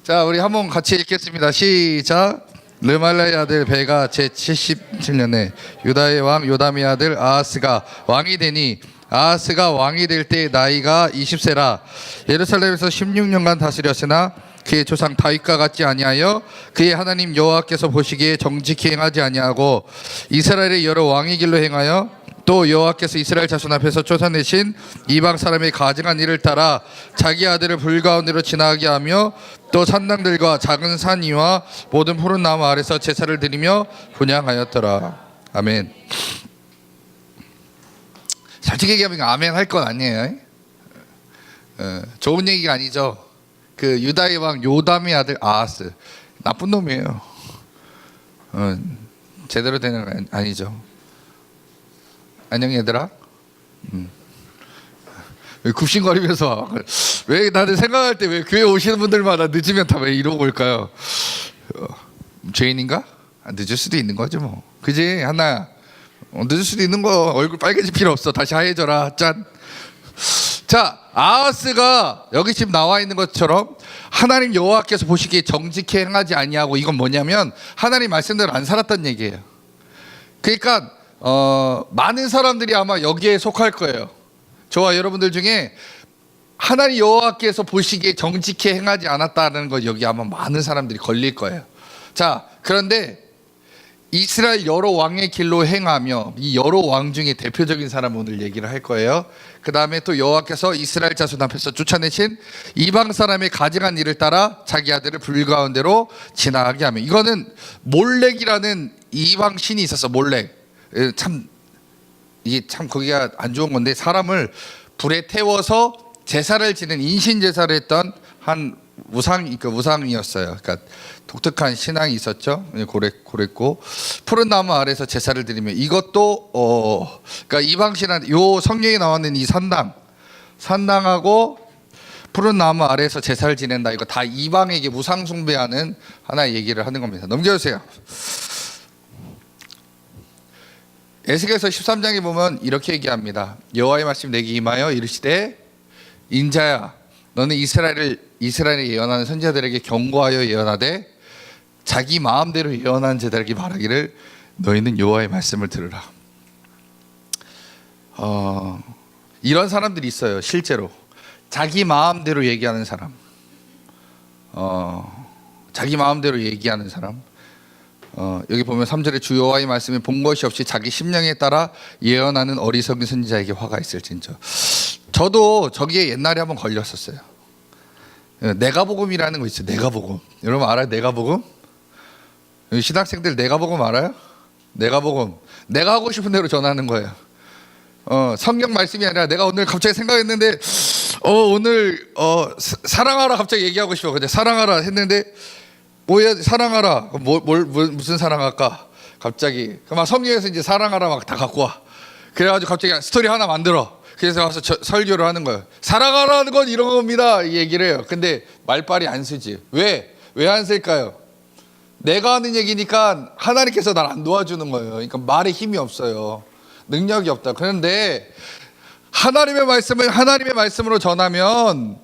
자, 우리 한번 같이 읽겠습니다. 시작. 르말라의 아들 베가 제77년에 유다의 왕 요담의 아들 아하스가 왕이 되니 아하스가 왕이 될 때 나이가 20세라 예루살렘에서 16년간 다스렸으나 그의 조상 다윗과 같지 아니하여 그의 하나님 여호와께서 보시기에 정직히 행하지 아니하고 이스라엘의 여러 왕의 길로 행하여 또 여호와께서 이스라엘 자손 앞에서 쫓아내신 이방 사람의 가증한 일을 따라 자기 아들을 불 가운데로 지나가게 하며 또 산당들과 작은 산 위와 모든 푸른 나무 아래서 제사를 드리며 분향하였더라. 아멘. 솔직히 얘기하면 아멘 할 건 아니에요. 좋은 얘기가 아니죠. 그 유다의 왕 요담의 아들 아하스 나쁜 놈이에요. 제대로 되는 건 아니죠. 안녕 얘들아. 굽신거리면서 왜 다들 생각할 때 왜 교회 오시는 분들마다 늦으면 다 왜 이러고 올까요? 죄인인가? 늦을 수도 있는 거죠 뭐. 그지 하나야. 늦을 수도 있는 거. 얼굴 빨개질 필요 없어. 다시 하얘져라. 짠. 자, 아하스가 여기 지금 나와 있는 것처럼 하나님 여호와께서 보시기에 정직히 행하지 아니하고, 이건 뭐냐면 하나님 말씀대로 안 살았다는 얘기예요. 그러니까 많은 사람들이 아마 여기에 속할 거예요. 저와 여러분들 중에 하나님 여호와께서 보시기에 정직히 행하지 않았다는 거 여기 아마 많은 사람들이 걸릴 거예요. 자, 그런데 이스라엘 여러 왕의 길로 행하며, 이 여러 왕 중에 대표적인 사람 오늘 얘기를 할 거예요. 그 다음에 또 여호와께서 이스라엘 자손 앞에서 쫓아내신 이방 사람의 가증한 일을 따라 자기 아들을 불 가운데로 지나가게 하며, 이거는 몰렉이라는 이방 신이 있었어. 몰렉. 참 이게 참 거기가 안 좋은 건데, 사람을 불에 태워서 제사를 지는 인신 제사를 했던 한 우상이었어요. 그러니까 독특한 신앙이 있었죠. 고랬고 푸른 나무 아래서 제사를 드리며, 이것도 그러니까 이방 신앙, 요 성경에 나오는 이 산당하고 푸른 나무 아래에서 제사를 지낸다, 이거 다 이방에게 우상 숭배하는 하나의 얘기를 하는 겁니다. 넘겨주세요. 에스겔서 13장에 보면 이렇게 얘기합니다. 여호와의 말씀 내게 임하여 이르시되, 인자야 너는 이스라엘에 예언하는 선지자들에게 경고하여 예언하되 자기 마음대로 예언하는 자들에게 말하기를 너희는 여호와의 말씀을 들으라. 이런 사람들이 있어요. 실제로 자기 마음대로 얘기하는 사람, 자기 마음대로 얘기하는 사람. 여기 보면 3절에 주 여호와의 말씀에 본 것이 없이 자기 심령에 따라 예언하는 어리석은 선지자에게 화가 있을진저. 저도 저기에 옛날에 한번 걸렸었어요. 내가복음이라는 거 있어요. 내가복음. 여러분 알아요? 내가복음? 신학생들 내가복음 알아요? 내가복음. 내가 하고 싶은 대로 전하는 거예요. 성경 말씀이 아니라 내가 오늘 갑자기 생각했는데 오늘 사랑하라 갑자기 얘기하고 싶어. 근데 사랑하라 했는데 뭐야, 사랑하라. 무슨 사랑할까? 갑자기. 막 성경에서 이제 사랑하라 막 다 갖고 와. 그래가지고 갑자기 스토리 하나 만들어. 그래서 와서 설교를 하는 거예요. 사랑하라는 건 이런 겁니다. 이 얘기를 해요. 근데 말빨이 안 쓰지. 왜 안 쓸까요? 내가 하는 얘기니까 하나님께서 날 안 도와주는 거예요. 그러니까 말에 힘이 없어요. 능력이 없다. 그런데 하나님의 말씀을 하나님의 말씀으로 전하면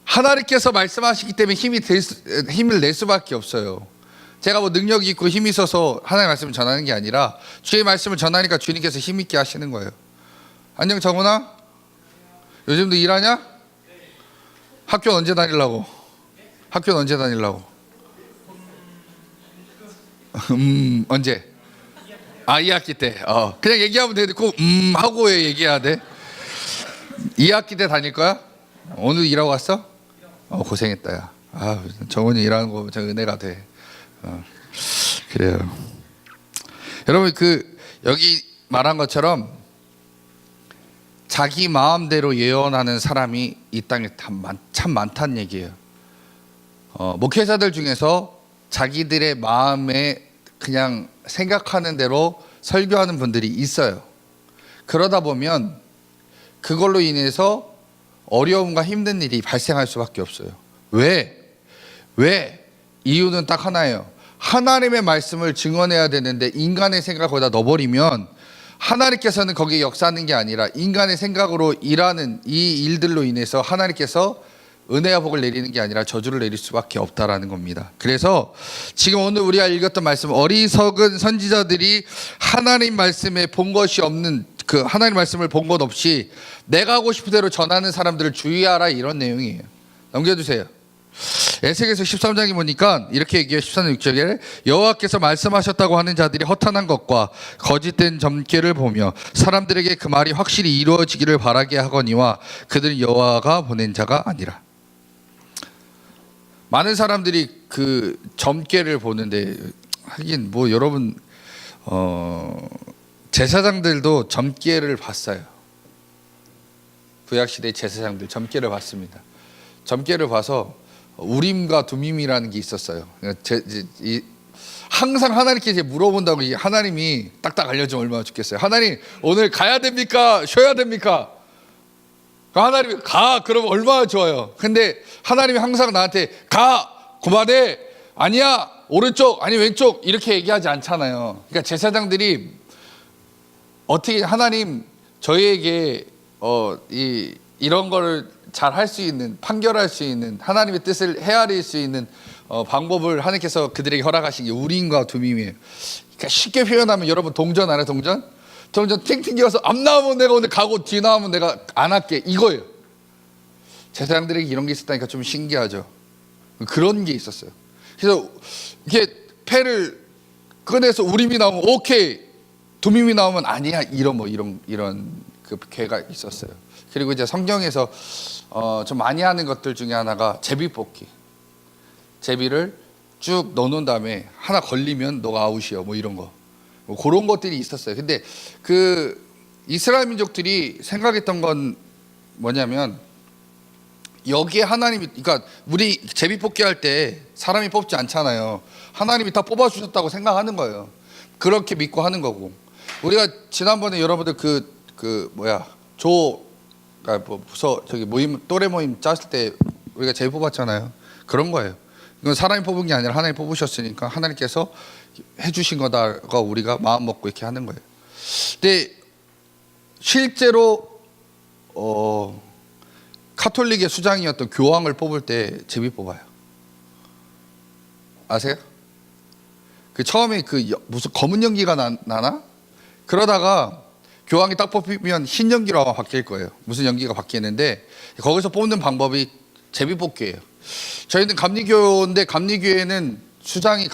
하나님께서 말씀하시기 때문에 힘을 낼 수밖에 없어요. 제가 뭐 능력이 있고 힘이 있어서 하나님의 말씀을 전하는 게 아니라 주의 말씀을 전하니까 주님께서 힘 있게 하시는 거예요. 안녕 정훈아? 요즘도 일하냐? 학교는 언제 다니려고? 학교는 언제 다니려고? 언제? 2학기 때. 그냥 얘기하면 되는데 꼭 하고 왜 얘기해야 돼? 2학기 때 다닐 거야? 오늘 일하고 왔어? 고생했다 야. 정훈이 일하는 거 참 은혜가 돼. 그래요. 여러분 여기 말한 것처럼 자기 마음대로 예언하는 사람이 이 땅에 참 많다는 얘기예요. 목회자들 중에서 자기들의 마음에 그냥 생각하는 대로 설교하는 분들이 있어요. 그러다 보면 그걸로 인해서 어려움과 힘든 일이 발생할 수밖에 없어요. 왜? 이유는 딱 하나예요. 하나님의 말씀을 증언해야 되는데 인간의 생각을 거기다 넣어버리면 하나님께서는 거기에 역사하는 게 아니라 인간의 생각으로 일하는 이 일들로 인해서 하나님께서 은혜와 복을 내리는 게 아니라 저주를 내릴 수밖에 없다라는 겁니다. 그래서 지금 오늘 우리가 읽었던 말씀, 어리석은 선지자들이 하나님 말씀에 본 것이 없는, 그 하나님 말씀을 본 것 없이 내가 하고 싶은 대로 전하는 사람들을 주의하라, 이런 내용이에요. 넘겨주세요. 에스겔서 13장에 보니까 이렇게 얘기해요. 13장 6절에 여호와께서 말씀하셨다고 하는 자들이 허탄한 것과 거짓된 점괘를 보며 사람들에게 그 말이 확실히 이루어지기를 바라게 하거니와 그들은 여호와가 보낸 자가 아니라. 많은 사람들이 그 점괘를 보는데, 하긴 뭐 여러분 제사장들도 점괘를 봤어요. 구약시대 제사장들 점괘를 봤습니다. 점괘를 봐서 우림과 두밈이라는 게 있었어요. 항상 하나님께 이제 물어본다고, 하나님이 딱딱 알려주면 얼마나 좋겠어요. 하나님 오늘 가야 됩니까? 쉬어야 됩니까? 하나님이 가, 그러면 얼마나 좋아요. 근데 하나님이 항상 나한테 가, 그만해, 아니야, 오른쪽 아니 왼쪽, 이렇게 얘기하지 않잖아요. 그러니까 제사장들이 어떻게 하나님 저희에게 이런 거를 잘 할 수 있는, 판결할 수 있는, 하나님의 뜻을 헤아릴 수 있는 방법을 하나님께서 그들에게 허락하신 게 우림과 두밈이에요. 그러니까 쉽게 표현하면, 여러분 동전 알아요? 동전 팅팅 기어서 앞 나오면 내가 오늘 가고 뒤 나오면 내가 안 할게, 이거예요. 제사장들에게 이런 게 있었다니까 좀 신기하죠. 그런 게 있었어요. 그래서 이렇게 패를 꺼내서 우림이 나오면 오케이, 두밈이 나오면 아니야, 이런 그 괴가 있었어요. 그리고 이제 성경에서 좀 많이 하는 것들 중에 하나가 제비 뽑기. 제비를 쭉 넣어놓은 다음에 하나 걸리면 너가 아웃이요, 뭐 이런 거, 뭐 그런 것들이 있었어요. 근데 그 이스라엘 민족들이 생각했던 건 뭐냐면, 여기에 하나님이, 그러니까 우리 제비 뽑기 할 때 사람이 뽑지 않잖아요. 하나님이 다 뽑아주셨다고 생각하는 거예요. 그렇게 믿고 하는 거고. 우리가 지난번에 여러분들 저기 모임, 또래 모임 짰을 때 우리가 제비 뽑았잖아요. 그런 거예요. 이건 사람이 뽑은 게 아니라 하나님이 뽑으셨으니까 하나님께서 해주신 거다가 우리가 마음 먹고 이렇게 하는 거예요. 근데 실제로 카톨릭의 수장이었던 교황을 뽑을 때 제비 뽑아요. 아세요? 그 처음에 무슨 검은 연기가 나나? 그러다가 교황이 딱 뽑히면 흰 연기로 아마 바뀔 거예요. 무슨 연기가 바뀌는데, 거기서 뽑는 방법이 제비 뽑기예요. 저희는 감리교인데, 감리교회는 수장이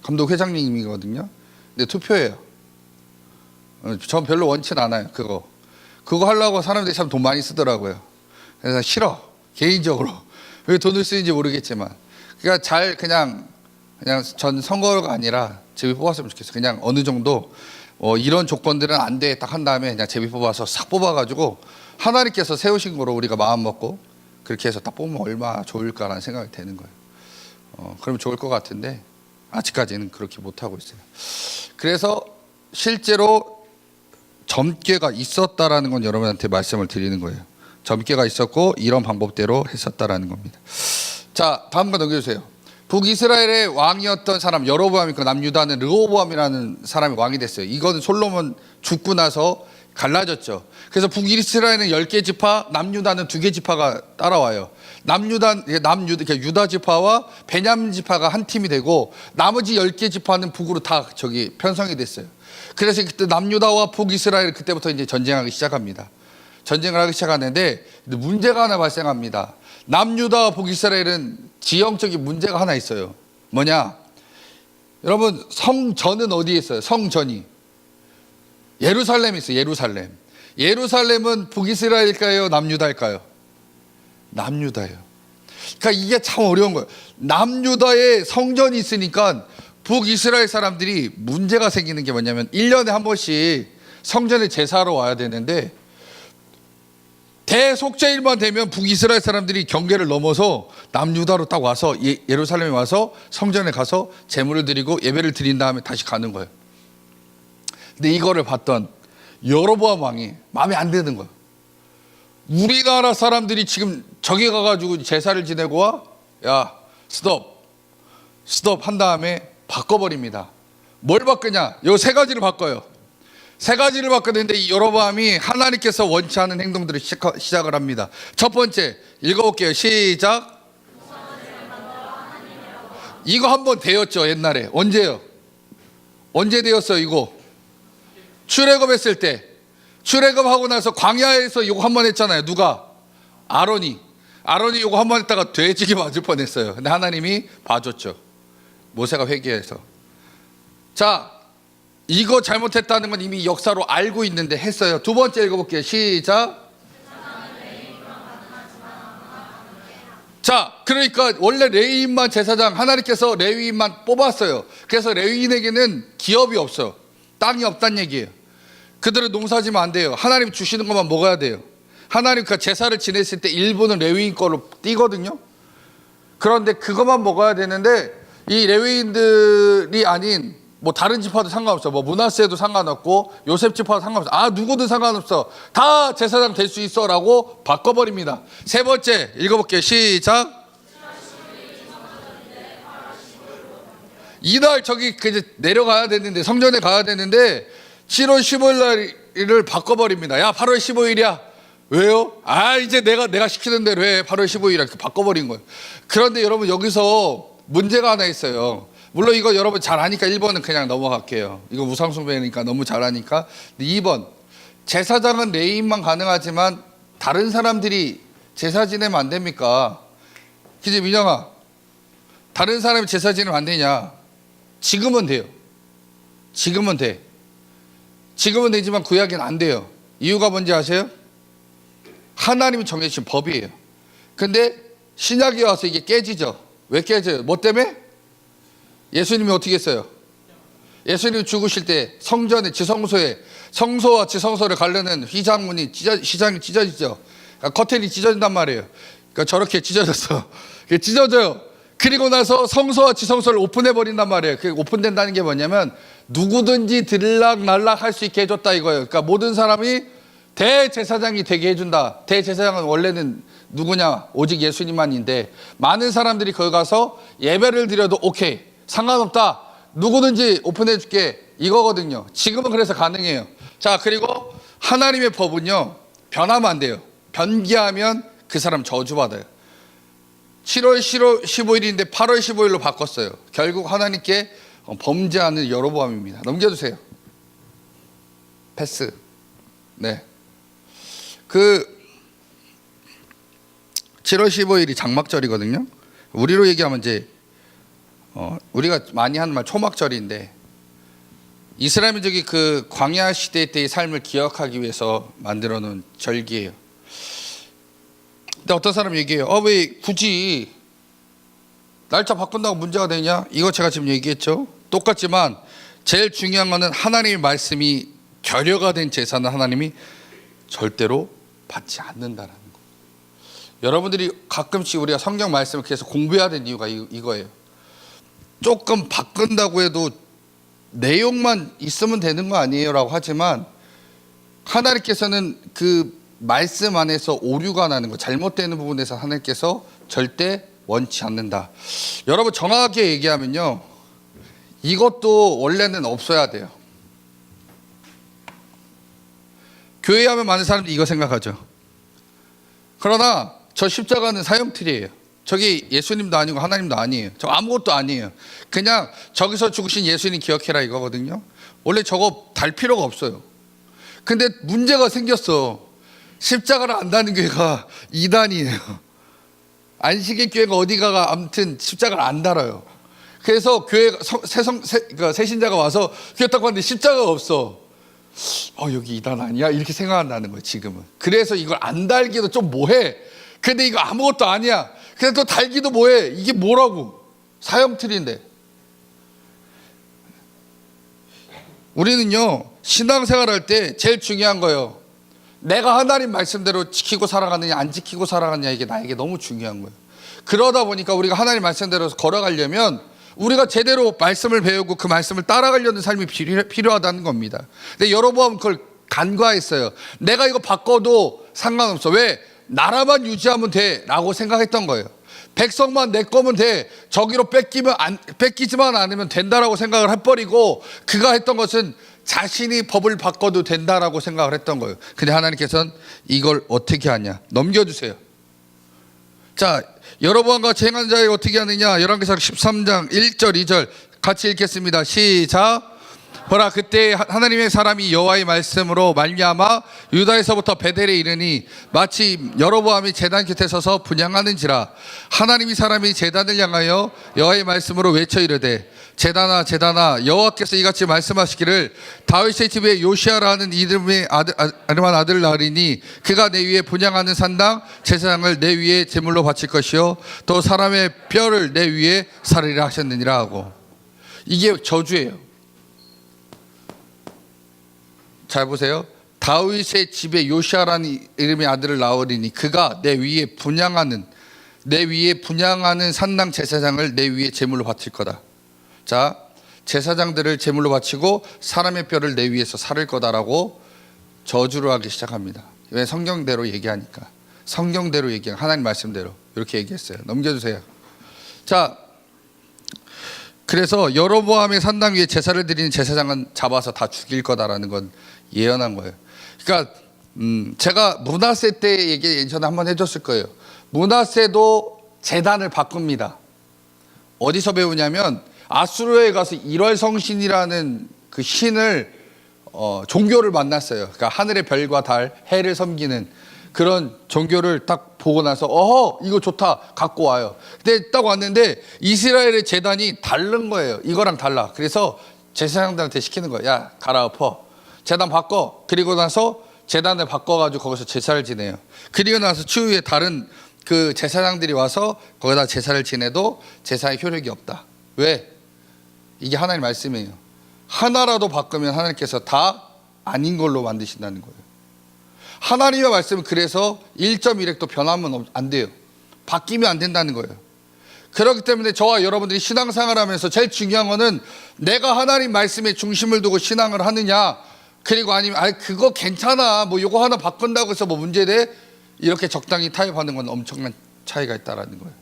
감독 회장님이거든요. 근데 투표예요. 전 별로 원치는 않아요. 그거 하려고 사람들이 참 돈 많이 쓰더라고요. 그래서 싫어, 개인적으로. 왜 돈을 쓰는지 모르겠지만. 그러니까 그냥 전 선거가 아니라 제비 뽑았으면 좋겠어요. 그냥 어느 정도 이런 조건들은 안 돼 딱 한 다음에 그냥 제비 뽑아서 싹 뽑아가지고 하나님께서 세우신 거로 우리가 마음 먹고 그렇게 해서 딱 뽑으면 얼마나 좋을까라는 생각이 드는 거예요. 그러면 좋을 것 같은데 아직까지는 그렇게 못하고 있어요. 그래서 실제로 점괘가 있었다라는 건 여러분한테 말씀을 드리는 거예요. 점괘가 있었고 이런 방법대로 했었다라는 겁니다. 자, 다음 거 넘겨주세요. 북이스라엘의 왕이었던 사람, 여로보암이 있고 남유다는 르호보암이라는 사람이 왕이 됐어요. 이거는 솔로몬 죽고 나서 갈라졌죠. 그래서 북이스라엘은 10개 지파, 남유다는 2개 지파가 따라와요. 그러니까 유다 지파와 베냐민 지파가 한 팀이 되고 나머지 10개 지파는 북으로 다 편성이 됐어요. 그래서 그때 남유다와 북이스라엘 그때부터 이제 전쟁하기 시작합니다. 전쟁을 하기 시작하는데 문제가 하나 발생합니다. 남유다와 북이스라엘은 지형적인 문제가 하나 있어요. 뭐냐? 여러분, 성전은 어디에 있어요? 성전이 예루살렘에 있어요. 예루살렘은 북이스라엘일까요? 남유다일까요? 남유다예요. 그러니까 이게 참 어려운 거예요. 남유다에 성전이 있으니까 북이스라엘 사람들이 문제가 생기는 게 뭐냐면 1년에 한 번씩 성전에 제사하러 와야 되는데 대속죄일만 되면 북이스라엘 사람들이 경계를 넘어서 남유다로 딱 와서 예루살렘에 와서 성전에 가서 제물을 드리고 예배를 드린 다음에 다시 가는 거예요. 근데 이거를 봤던 여로보암 왕이 마음에 안 드는 거예요. 우리나라 사람들이 지금 저기 가가지고 제사를 지내고 와? 야, 스톱 한 다음에 바꿔버립니다. 뭘 바꾸냐? 요 3가지를 바꿔요. 세 가지를 바꾸는데 이 여로보암이 하나님께서 원치 않은 행동들을 시작을 합니다. 첫 번째 읽어볼게요. 시작. 이거 한번 되었죠. 옛날에. 언제요? 언제 되었어요 이거? 출애굽했을 때. 출애굽하고 나서 광야에서 이거 한번 했잖아요. 누가? 아론이 이거 한번 했다가 돼지게 맞을 뻔했어요. 근데 하나님이 봐줬죠. 모세가 회개해서. 자, 이거 잘못했다는 건 이미 역사로 알고 있는데 했어요. 두 번째 읽어볼게요. 시작. 자, 그러니까 원래 레위인만 제사장, 하나님께서 레위인만 뽑았어요. 그래서 레위인에게는 기업이 없어요. 땅이 없다는 얘기예요. 그들은 농사지면 안 돼요. 하나님 주시는 것만 먹어야 돼요. 하나님 그 제사를 지냈을 때 일부는 레위인 거로 띄거든요. 그런데 그것만 먹어야 되는데 이 레위인들이 아닌 뭐 다른 지파도 상관없어. 뭐 므낫세도 상관없고 요셉 지파도 상관없어. 아, 누구든 상관없어. 다 제사장 될 수 있어라고 바꿔버립니다. 세 번째 읽어볼게요. 시작. 이날 저기 이제 내려가야 되는데 성전에 가야 되는데 7월 15일 날을 바꿔버립니다. 야, 8월 15일이야. 왜요? 아, 이제 내가 시키는 대로 해. 8월 15일이야. 이렇게 바꿔버린 거예요. 그런데 여러분 여기서 문제가 하나 있어요. 물론 이거 여러분 잘 아니까 1번은 그냥 넘어갈게요. 이거 우상숭배니까 너무 잘 아니까. 2번, 제사장은 레위인만 가능하지만 다른 사람들이 제사 지내면 안 됩니까? 그지 민영아? 다른 사람이 제사 지내면 안 되냐? 지금은 돼요. 지금은 돼. 지금은 되지만 구약에는 안 돼요. 이유가 뭔지 아세요? 하나님이 정해주신 법이에요. 근데 신약에 와서 이게 깨지죠. 왜 깨져요? 뭐 때문에? 예수님이 어떻게 했어요? 예수님이 죽으실 때 성전에 지성소에 성소와 지성소를 가르는 휘장문이 시장이 찢어지죠. 그러니까 커튼이 찢어진단 말이에요. 그러니까 저렇게 찢어졌어. 찢어져요. 그리고 나서 성소와 지성소를 오픈해 버린단 말이에요. 그 오픈된다는 게 뭐냐면 누구든지 들락날락 할 수 있게 해줬다 이거예요. 그러니까 모든 사람이 대제사장이 되게 해준다. 대제사장은 원래는 누구냐? 오직 예수님만인데 많은 사람들이 거기 가서 예배를 드려도 오케이, 상관없다, 누구든지 오픈해 줄게 이거거든요. 지금은 그래서 가능해요. 자, 그리고 하나님의 법은요 변하면 안 돼요. 변기하면 그 사람 저주받아요. 7월 15일인데 8월 15일로 바꿨어요. 결국 하나님께 범죄하는 여로보암입니다. 넘겨주세요. 패스. 네. 그 7월 15일이 장막절이거든요. 우리로 얘기하면 이제 우리가 많이 하는 말 초막절인데 이스라엘 민족이 그 광야 시대 때의 삶을 기억하기 위해서 만들어 놓은 절기예요. 근데 어떤 사람이 얘기해요. 왜 굳이 날짜 바꾼다고 문제가 되냐? 이거 제가 지금 얘기했죠. 똑같지만 제일 중요한 거는 하나님의 말씀이 결여가 된 제사는 하나님이 절대로 받지 않는다라는 거. 여러분들이 가끔씩 우리가 성경 말씀을 계속 공부해야 되는 이유가 이거예요. 조금 바꾼다고 해도 내용만 있으면 되는 거 아니에요 라고 하지만 하나님께서는 그 말씀 안에서 오류가 나는 거, 잘못되는 부분에서 하나님께서 절대 원치 않는다. 여러분 정확하게 얘기하면요, 이것도 원래는 없어야 돼요. 교회 하면 많은 사람들이 이거 생각하죠. 그러나 저 십자가는 사형틀이에요. 저기 예수님도 아니고 하나님도 아니에요. 저 아무것도 아니에요. 그냥 저기서 죽으신 예수님 기억해라 이거거든요. 원래 저거 달 필요가 없어요. 근데 문제가 생겼어. 십자가를 안 다는 교회가 이단이에요. 안식일 교회가 어디가가 아무튼 십자가를 안 달아요. 그래서 교회 그러니까 새신자가 와서 교회 딱 봤는데 십자가가 없어. 여기 이단 아니야? 이렇게 생각한다는 거예요 지금은. 그래서 이걸 안 달기도 좀 뭐해. 근데 이거 아무것도 아니야. 그래서 또 달기도 뭐해. 이게 뭐라고. 사형틀인데. 우리는요 신앙생활 할 때 제일 중요한 거예요. 내가 하나님 말씀대로 지키고 살아가느냐 안 지키고 살아가느냐, 이게 나에게 너무 중요한 거예요. 그러다 보니까 우리가 하나님 말씀대로 걸어가려면 우리가 제대로 말씀을 배우고 그 말씀을 따라가려는 삶이 필요하다는 겁니다. 근데 여러분 그걸 간과했어요. 내가 이거 바꿔도 상관없어. 왜? 나라만 유지하면 돼 라고 생각했던 거예요. 백성만 내 거면 돼. 저기로 뺏기지만 않으면 된다라고 생각을 해버리고 그가 했던 것은 자신이 법을 바꿔도 된다라고 생각을 했던 거예요. 근데 하나님께서는 이걸 어떻게 하냐? 넘겨주세요. 자, 여로보암과 행한 자에게 어떻게 하느냐? 열왕기상 13장 1절 2절 같이 읽겠습니다. 시작. 보라, 그때 하나님의 사람이 여호와의 말씀으로 말미암아 유다에서부터 베델에 이르니 마치 여로보암이 제단 곁에 서서 분향하는지라. 하나님이 사람이 제단을 향하여 여호와의 말씀으로 외쳐 이르되 제단아 제단아, 여호와께서 이같이 말씀하시기를 다윗의 집에 요시아라 하는 이름의 아름한 아들을 낳으리니 그가 내 위에 분향하는 산당 제사장을 내 위에 제물로 바칠 것이요 또 사람의 뼈를 내 위에 사르리라 하셨느니라 하고. 이게 저주예요. 잘 보세요. 다윗의 집에 요시아라는 이름의 아들을 낳으리니 그가 내 위에 분향하는 산당 제사장을 내 위에 제물로 바칠 거다. 자, 제사장들을 제물로 바치고 사람의 뼈를 내 위에서 사를 거다라고 저주를 하기 시작합니다. 왜? 성경대로 얘기하니까. 성경대로 얘기하니까, 하나님 말씀대로 이렇게 얘기했어요. 넘겨주세요. 자, 그래서 여로보암의 산당 위에 제사를 드리는 제사장은 잡아서 다 죽일 거다라는 건 예언한 거예요. 그러니까 제가 므낫세 때 얘기 예전에 한번 해줬을 거예요. 므낫세도 제단을 바꿉니다. 어디서 배우냐면 아수르에 가서 일월성신이라는 그 신을 종교를 만났어요. 그러니까 하늘의 별과 달, 해를 섬기는 그런 종교를 딱 보고 나서 어허, 이거 좋다, 갖고 와요. 근데 딱 왔는데 이스라엘의 제단이 다른 거예요. 이거랑 달라. 그래서 제사장들한테 시키는 거예요. 야, 갈아엎어, 제단 바꿔. 그리고 나서 제단을 바꿔가지고 거기서 제사를 지내요. 그리고 나서 추후에 다른 그 제사장들이 와서 거기다 제사를 지내도 제사의 효력이 없다. 왜? 이게 하나님 말씀이에요. 하나라도 바꾸면 하나님께서 다 아닌 걸로 만드신다는 거예요. 하나님의 말씀은 그래서 1.1획도 변하면 안 돼요. 바뀌면 안 된다는 거예요. 그렇기 때문에 저와 여러분들이 신앙생활 하면서 제일 중요한 거는 내가 하나님 말씀에 중심을 두고 신앙을 하느냐, 그리고 아니면 그거 괜찮아, 뭐 요거 하나 바꾼다고 해서 뭐 문제돼, 이렇게 적당히 타협하는 건 엄청난 차이가 있다라는 거예요.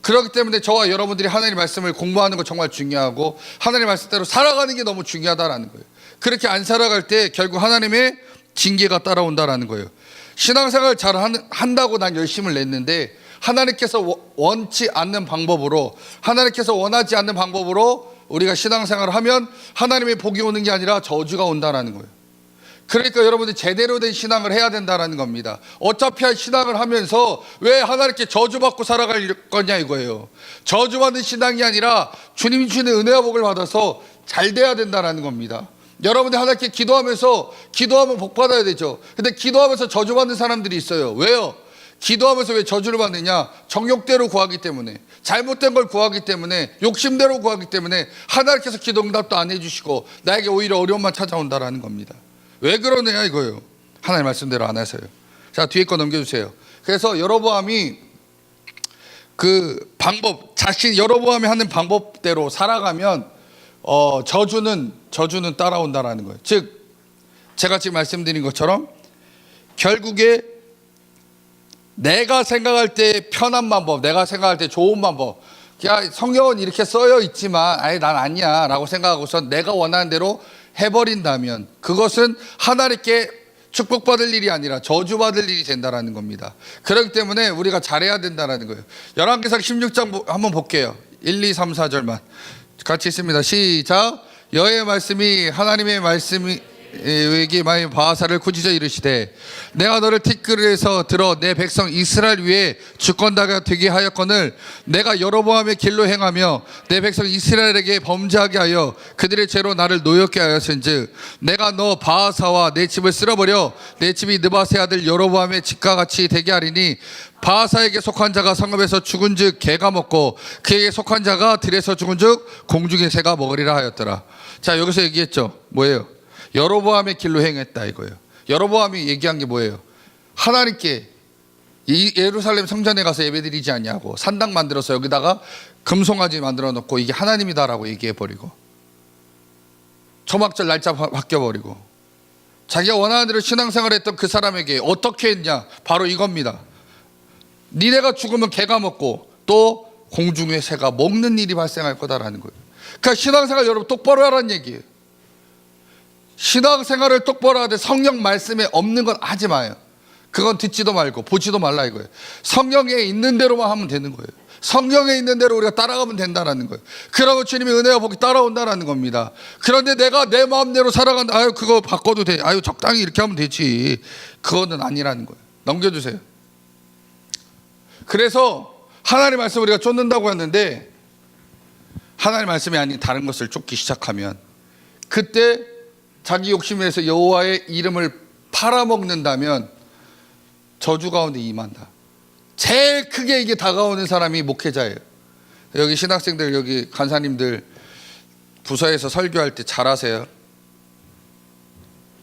그렇기 때문에 저와 여러분들이 하나님 말씀을 공부하는 거 정말 중요하고 하나님 말씀대로 살아가는 게 너무 중요하다라는 거예요. 그렇게 안 살아갈 때 결국 하나님의 징계가 따라온다라는 거예요. 신앙생활 잘 한다고 난 열심을 냈는데 하나님께서 원치 않는 방법으로, 하나님께서 원하지 않는 방법으로 우리가 신앙생활을 하면 하나님의 복이 오는 게 아니라 저주가 온다라는 거예요. 그러니까 여러분들이 제대로 된 신앙을 해야 된다는 겁니다. 어차피 신앙을 하면서 왜 하나님께 저주받고 살아갈 거냐 이거예요. 저주받는 신앙이 아니라 주님이 주는 은혜와 복을 받아서 잘 돼야 된다는 겁니다. 여러분들 하나님께 기도하면서, 기도하면 복 받아야 되죠. 근데 기도하면서 저주받는 사람들이 있어요. 왜요? 기도하면서 왜 저주를 받느냐? 정욕대로 구하기 때문에, 잘못된 걸 구하기 때문에, 욕심대로 구하기 때문에 하나님께서 기도 응답도 안 해주시고 나에게 오히려 어려움만 찾아온다라는 겁니다. 왜 그러느냐 이거예요. 하나님 말씀대로 안 해서요. 자, 뒤에 거 넘겨주세요. 그래서 여로보암이 그 방법, 여로보암이 하는 방법대로 살아가면 저주는 따라온다라는 거예요. 즉 제가 지금 말씀드린 것처럼 결국에 내가 생각할 때 편한 방법, 내가 생각할 때 좋은 방법, 야, 성경은 이렇게 써여 있지만 난 아니야 라고 생각하고서 내가 원하는 대로 해버린다면 그것은 하나님께 축복받을 일이 아니라 저주받을 일이 된다는 겁니다. 그렇기 때문에 우리가 잘해야 된다는 거예요. 열왕기상 16장 한번 볼게요. 1, 2, 3, 4절만 같이 있습니다. 시작. 여호와의 말씀이 하나님의 말씀이 에게 바하사를 꾸짖어 이르시되 내가 너를 티끌에서 들어 내 백성 이스라엘 위에 주권자가 되게 하였거늘 내가 여로보암의 길로 행하며 내 백성 이스라엘에게 범죄하게 하여 그들의 죄로 나를 노엽게 하였은즉 내가 너 바하사와 내 집을 쓸어버려 내 집이 느바세 아들 여로보암의 집과 같이 되게 하리니 바하사에게 속한 자가 성읍에서 죽은즉 개가 먹고 그에게 속한 자가 들에서 죽은즉 공중의 새가 먹으리라 하였더라. 자, 여기서 얘기했죠. 뭐예요? 여로보암의 길로 행했다 이거예요. 여로보암이 얘기한 게 뭐예요? 하나님께 이 예루살렘 성전에 가서 예배드리지 않냐고 산당 만들어서 여기다가 금송아지 만들어 놓고 이게 하나님이다라고 얘기해버리고 초막절 날짜 바뀌어버리고 자기가 원하는 대로 신앙생활을 했던 그 사람에게 어떻게 했냐? 바로 이겁니다. 니네가 죽으면 개가 먹고 또 공중의 새가 먹는 일이 발생할 거다라는 거예요. 그러니까 신앙생활 여러분 똑바로 하라는 얘기예요. 신앙생활을 똑바로 하되 성령 말씀에 없는 건 하지 마요. 그건 듣지도 말고 보지도 말라 이거예요. 성령에 있는 대로만 하면 되는 거예요. 성령에 있는 대로 우리가 따라가면 된다는 거예요. 그러면 주님의 은혜와 복이 따라온다는 겁니다. 그런데 내가 내 마음대로 살아간다. 아유 그거 바꿔도 돼. 아유 적당히 이렇게 하면 되지. 그거는 아니라는 거예요. 넘겨주세요. 그래서 하나님 말씀 우리가 쫓는다고 했는데 하나님 말씀이 아닌 다른 것을 쫓기 시작하면 그때 자기 욕심에서 여호와의 이름을 팔아먹는다면 저주 가운데 임한다. 제일 크게 이게 다가오는 사람이 목회자예요. 여기 신학생들, 여기 간사님들 부서에서 설교할 때 잘하세요.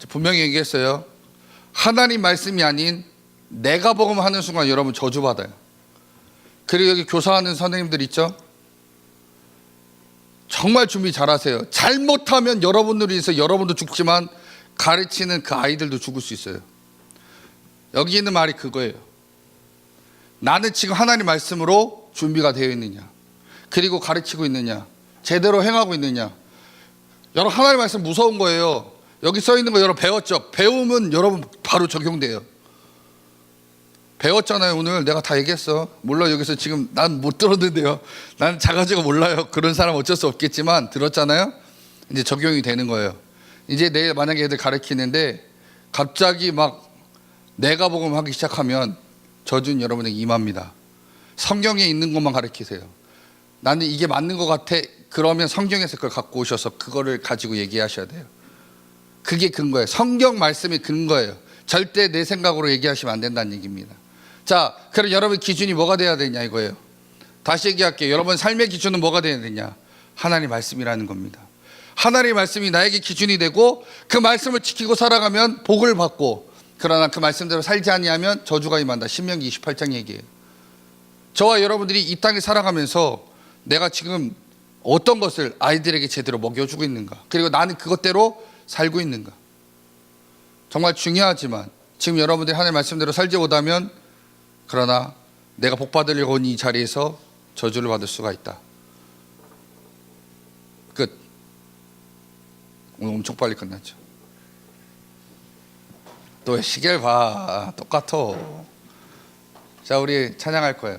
분명히 얘기했어요. 하나님 말씀이 아닌 내가 복음하는 순간 여러분 저주받아요. 그리고 여기 교사하는 선생님들 있죠? 정말 준비 잘하세요. 잘못하면 여러분들이 인해서 여러분도 죽지만 가르치는 그 아이들도 죽을 수 있어요. 여기 있는 말이 그거예요. 나는 지금 하나님 말씀으로 준비가 되어 있느냐, 그리고 가르치고 있느냐, 제대로 행하고 있느냐. 여러분 하나님 말씀 무서운 거예요. 여기 써 있는 거 여러분 배웠죠? 배우면 여러분 바로 적용돼요. 배웠잖아요. 오늘 내가 다 얘기했어. 물론 여기서 지금 난 못 들었는데요. 난 작아지고 몰라요. 그런 사람 어쩔 수 없겠지만 들었잖아요. 이제 적용이 되는 거예요. 이제 내일 만약에 애들 가르치는데 갑자기 막 내가 복음하기 시작하면 저주는 여러분에게 임합니다. 성경에 있는 것만 가르치세요. 나는 이게 맞는 것 같아. 그러면 성경에서 그걸 갖고 오셔서 그거를 가지고 얘기하셔야 돼요. 그게 근거예요. 성경 말씀이 근거예요. 절대 내 생각으로 얘기하시면 안 된다는 얘기입니다. 자, 그럼 여러분 기준이 뭐가 돼야 되냐 이거예요. 다시 얘기할게요. 여러분 삶의 기준은 뭐가 돼야 되냐? 하나님 말씀이라는 겁니다. 하나님 말씀이 나에게 기준이 되고 그 말씀을 지키고 살아가면 복을 받고, 그러나 그 말씀대로 살지 아니하면 저주가 임한다. 신명기 28장 얘기예요. 저와 여러분들이 이 땅에 살아가면서 내가 지금 어떤 것을 아이들에게 제대로 먹여주고 있는가, 그리고 나는 그것대로 살고 있는가. 정말 중요하지만 지금 여러분들이 하나님 말씀대로 살지 못하면, 그러나 내가 복 받으려고 온 이 자리에서 저주를 받을 수가 있다. 끝. 오늘 엄청 빨리 끝났죠. 또 시계를 봐. 똑같아. 자, 우리 찬양할 거예요.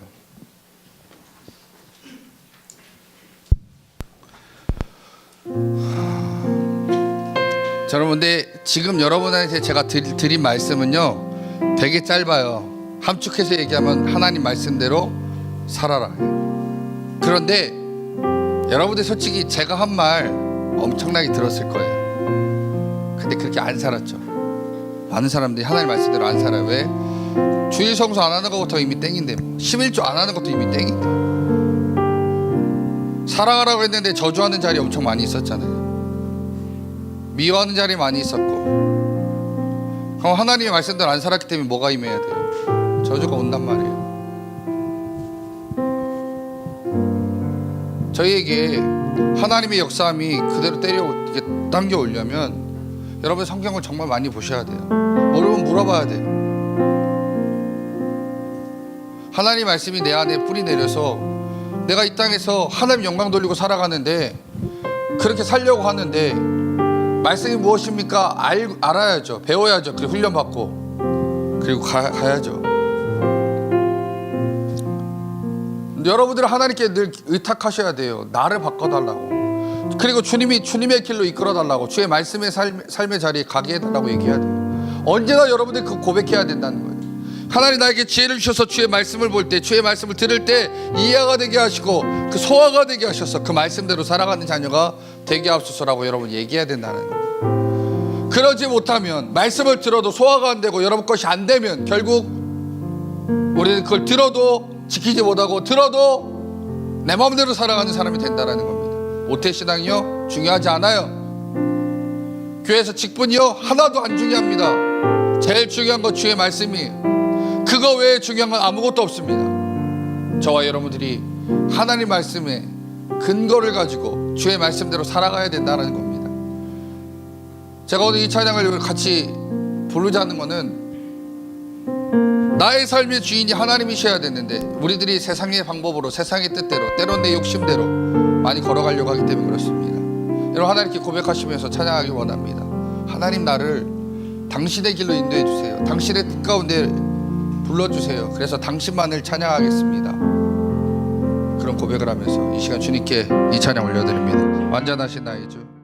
자, 여러분, 근데 지금 여러분한테 제가 드린 말씀은요 되게 짧아요. 함축해서 얘기하면 하나님 말씀대로 살아라. 그런데 여러분들 솔직히 제가 한 말 엄청나게 들었을 거예요. 근데 그렇게 안 살았죠. 많은 사람들이 하나님 말씀대로 안 살아요. 왜? 주일 성수 안 하는 것부터 이미 땡인데, 11조 안 하는 것도 이미 땡인데, 사랑하라고 했는데 저주하는 자리 엄청 많이 있었잖아요. 미워하는 자리 많이 있었고. 그럼 하나님의 말씀대로 안 살았기 때문에 뭐가 임해야 돼요? 저주가 온단 말이에요. 저희에게 하나님의 역사함이 그대로 이렇게 당겨 오려면 여러분 성경을 정말 많이 보셔야 돼요. 모르면 물어봐야 돼요. 하나님 말씀이 내 안에 뿌리 내려서 내가 이 땅에서 하나님 영광 돌리고 살아가는데, 그렇게 살려고 하는데 말씀이 무엇입니까? 알아야죠. 배워야죠. 그리고 훈련받고 그리고 가야죠. 여러분들은 하나님께 늘 의탁하셔야 돼요. 나를 바꿔달라고. 그리고 주님의 길로 이끌어달라고, 주의 말씀의 삶의 자리에 가게 해달라고 얘기해야 돼요. 언제나 여러분들 그 고백해야 된다는 거예요. 하나님 나에게 지혜를 주셔서 주의 말씀을 볼 때, 주의 말씀을 들을 때 이해가 되게 하시고 그 소화가 되게 하셔서 그 말씀대로 살아가는 자녀가 되게 하옵소서라고 여러분 얘기해야 된다는 거예요. 그러지 못하면, 말씀을 들어도 소화가 안 되고 여러분 것이 안 되면 결국 우리는 그걸 들어도 지키지 못하고 들어도 내 마음대로 살아가는 사람이 된다는 겁니다. 모태신앙이요 중요하지 않아요. 교회에서 직분이요 하나도 안 중요합니다. 제일 중요한 건 주의 말씀이에요. 그거 외에 중요한 건 아무것도 없습니다. 저와 여러분들이 하나님 말씀의 근거를 가지고 주의 말씀대로 살아가야 된다는 겁니다. 제가 오늘 이 찬양을 같이 부르자는 거는, 나의 삶의 주인이 하나님이셔야 되는데 우리들이 세상의 방법으로, 세상의 뜻대로, 때론 내 욕심대로 많이 걸어가려고 하기 때문에 그렇습니다. 여러분 하나님께 고백하시면서 찬양하기 원합니다. 하나님 나를 당신의 길로 인도해 주세요. 당신의 뜻 가운데 불러주세요. 그래서 당신만을 찬양하겠습니다. 그런 고백을 하면서 이 시간 주님께 이 찬양 올려드립니다. 완전하신 나의 주.